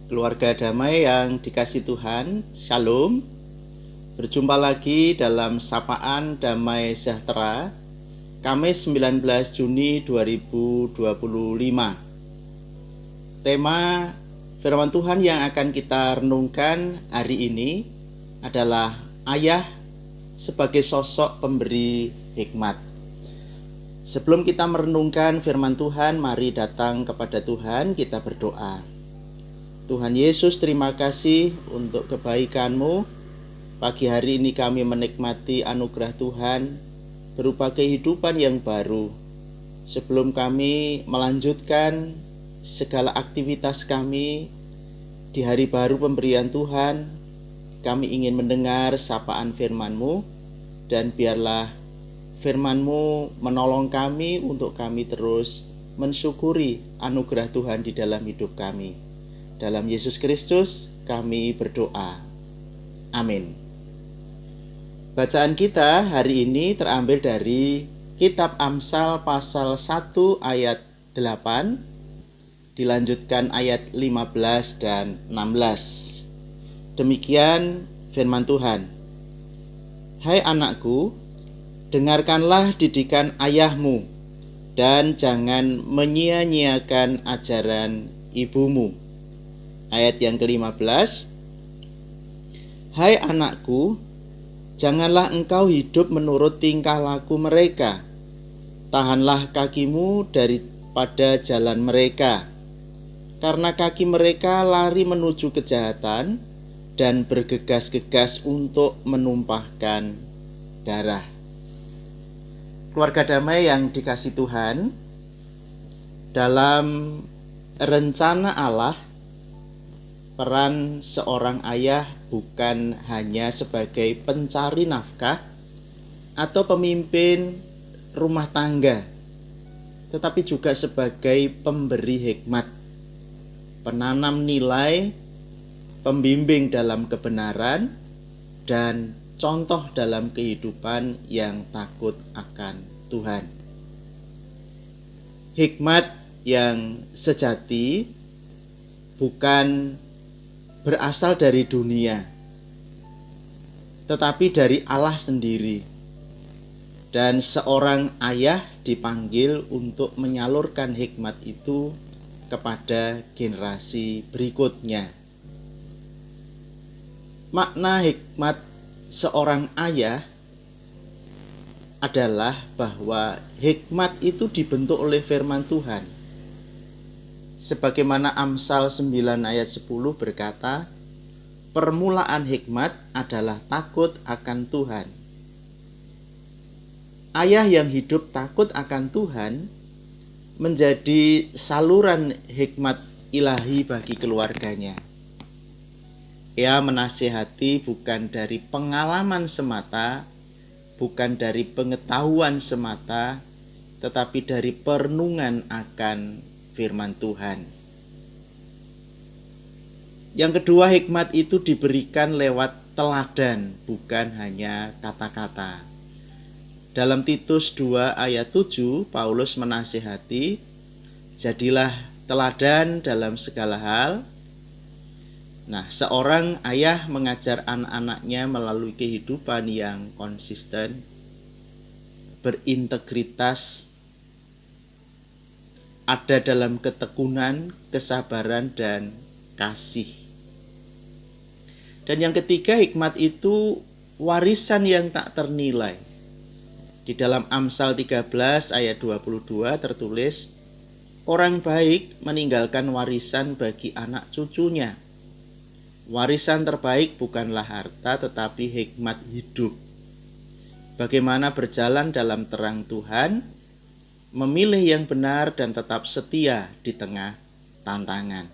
Keluarga damai yang dikasih Tuhan, Shalom. Berjumpa lagi dalam Sapaan Damai Sejahtera, Kamis 19 Juni 2025. Tema firman Tuhan yang akan kita renungkan hari ini adalah ayah sebagai sosok pemberi hikmat. Sebelum kita merenungkan firman Tuhan, mari datang kepada Tuhan, kita berdoa. Tuhan Yesus, terima kasih untuk kebaikan-Mu. Pagi hari ini kami menikmati anugerah Tuhan berupa kehidupan yang baru. Sebelum kami melanjutkan segala aktivitas kami di hari baru pemberian Tuhan, kami ingin mendengar sapaan firman-Mu, dan biarlah firman-Mu menolong kami untuk kami terus mensyukuri anugerah Tuhan di dalam hidup kami. Dalam Yesus Kristus kami berdoa. Amin. Bacaan kita hari ini terambil dari Kitab Amsal pasal 1 ayat 8, dilanjutkan ayat 15 dan 16. Demikian firman Tuhan. Hai anakku, dengarkanlah didikan ayahmu, dan jangan menyia-nyiakan ajaran ibumu. Ayat yang ke-15. Hai anakku, janganlah engkau hidup menurut tingkah laku mereka. Tahanlah kakimu daripada jalan mereka, karena kaki mereka lari menuju kejahatan dan bergegas-gegas untuk menumpahkan darah. Keluarga damai yang dikasih Tuhan, dalam rencana Allah, peran seorang ayah bukan hanya sebagai pencari nafkah atau pemimpin rumah tangga, tetapi juga sebagai pemberi hikmat, penanam nilai, pembimbing dalam kebenaran, dan contoh dalam kehidupan yang takut akan Tuhan. Hikmat yang sejati bukan berasal dari dunia, tetapi dari Allah sendiri. Dan seorang ayah dipanggil untuk menyalurkan hikmat itu kepada generasi berikutnya. Makna hikmat seorang ayah adalah bahwa hikmat itu dibentuk oleh firman Tuhan. Sebagaimana Amsal 9 ayat 10 berkata, permulaan hikmat adalah takut akan Tuhan. Ayah yang hidup takut akan Tuhan menjadi saluran hikmat ilahi bagi keluarganya. Ia menasihati bukan dari pengalaman semata, bukan dari pengetahuan semata, tetapi dari perenungan akan firman Tuhan. Yang kedua, hikmat itu diberikan lewat teladan, bukan hanya kata-kata. Dalam Titus 2 ayat 7, Paulus menasihati, jadilah teladan dalam segala hal. Nah, seorang ayah mengajar anak-anaknya melalui kehidupan yang konsisten, berintegritas, ada dalam ketekunan, kesabaran, dan kasih. Dan yang ketiga, hikmat itu warisan yang tak ternilai. Di dalam Amsal 13 ayat 22 tertulis, orang baik meninggalkan warisan bagi anak cucunya. Warisan terbaik bukanlah harta, tetapi hikmat hidup. Bagaimana berjalan dalam terang Tuhan, memilih yang benar dan tetap setia di tengah tantangan.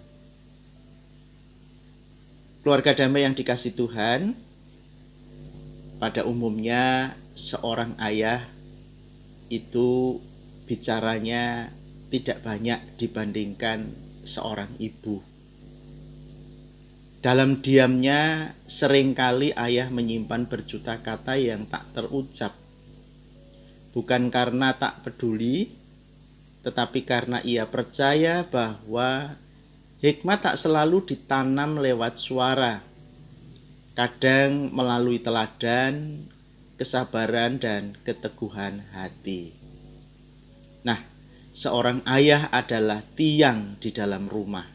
Keluarga damai yang dikasih Tuhan, pada umumnya seorang ayah itu bicaranya tidak banyak dibandingkan seorang ibu. Dalam diamnya seringkali ayah menyimpan berjuta kata yang tak terucap. Bukan karena tak peduli, tetapi karena ia percaya bahwa Hikmat tak selalu ditanam lewat suara, kadang melalui teladan, kesabaran, dan keteguhan hati. Nah, seorang ayah adalah tiang di dalam rumah.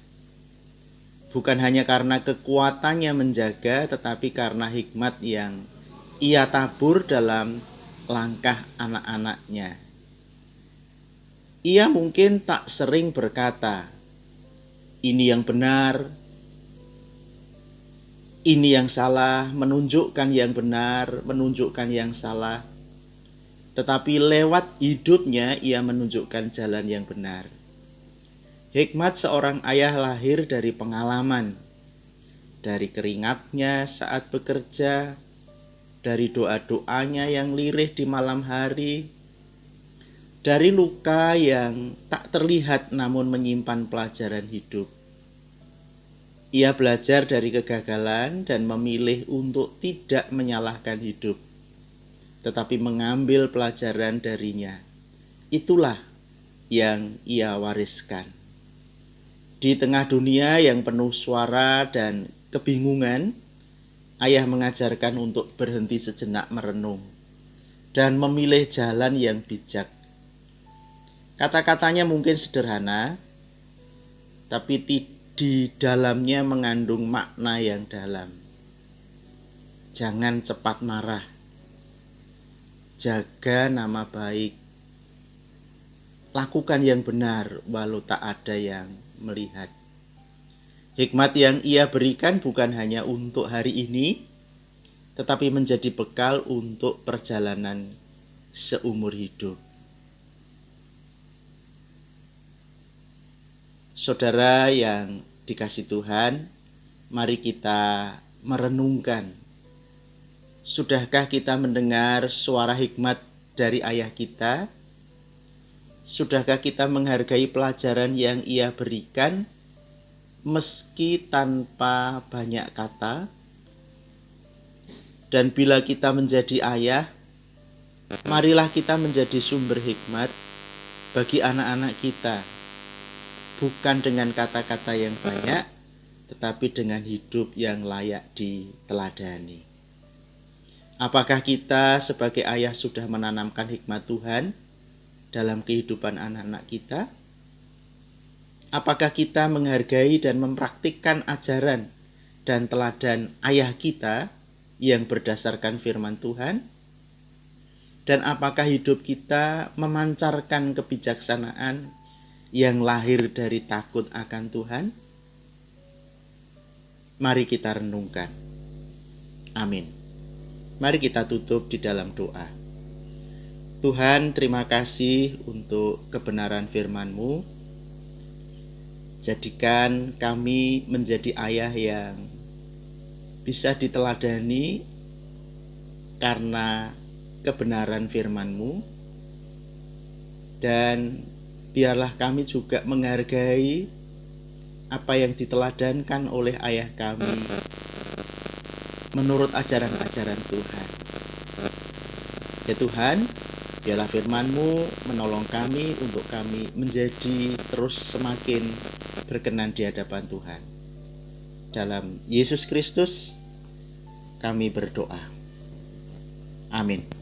Bukan hanya karena kekuatannya menjaga, tetapi karena hikmat yang ia tabur dalam langkah anak-anaknya. Ia mungkin tak sering berkata, "Ini yang benar, ini yang salah," menunjukkan yang benar, menunjukkan yang salah. Tetapi lewat hidupnya ia menunjukkan jalan yang benar. Hikmat seorang ayah lahir dari pengalaman, dari keringatnya saat bekerja, dari doa-doanya yang lirih di malam hari, dari luka yang tak terlihat namun menyimpan pelajaran hidup. Ia belajar dari kegagalan dan memilih untuk tidak menyalahkan hidup, tetapi mengambil pelajaran darinya. Itulah yang ia wariskan. Di tengah dunia yang penuh suara dan kebingungan, ayah mengajarkan untuk berhenti sejenak merenung dan memilih jalan yang bijak. Kata-katanya mungkin sederhana, tapi di dalamnya mengandung makna yang dalam. Jangan cepat marah, jaga nama baik, lakukan yang benar walau tak ada yang melihat. Hikmat yang ia berikan bukan hanya untuk hari ini, tetapi menjadi bekal untuk perjalanan seumur hidup. Saudara yang dikasih Tuhan, mari kita merenungkan. Sudahkah kita mendengar suara hikmat dari ayah kita? Sudahkah kita menghargai pelajaran yang ia berikan meski tanpa banyak kata? Dan bila kita menjadi ayah, marilah kita menjadi sumber hikmat bagi anak-anak kita. Bukan dengan kata-kata yang banyak, tetapi dengan hidup yang layak diteladani. Apakah kita sebagai ayah sudah menanamkan hikmat Tuhan dalam kehidupan anak-anak kita? Apakah kita menghargai dan mempraktikkan ajaran dan teladan ayah kita yang berdasarkan firman Tuhan? Dan apakah hidup kita memancarkan kebijaksanaan yang lahir dari takut akan Tuhan? Mari kita renungkan. Amin. Mari kita tutup di dalam doa. Tuhan, terima kasih untuk kebenaran firman-Mu. Jadikan kami menjadi ayah yang bisa diteladani karena kebenaran firman-Mu. Dan biarlah kami juga menghargai apa yang diteladankan oleh ayah kami menurut ajaran-ajaran Tuhan. Ya Tuhan, biarlah firman-Mu menolong kami untuk kami menjadi terus semakin berkenan di hadapan Tuhan. Dalam Yesus Kristus kami berdoa. Amin.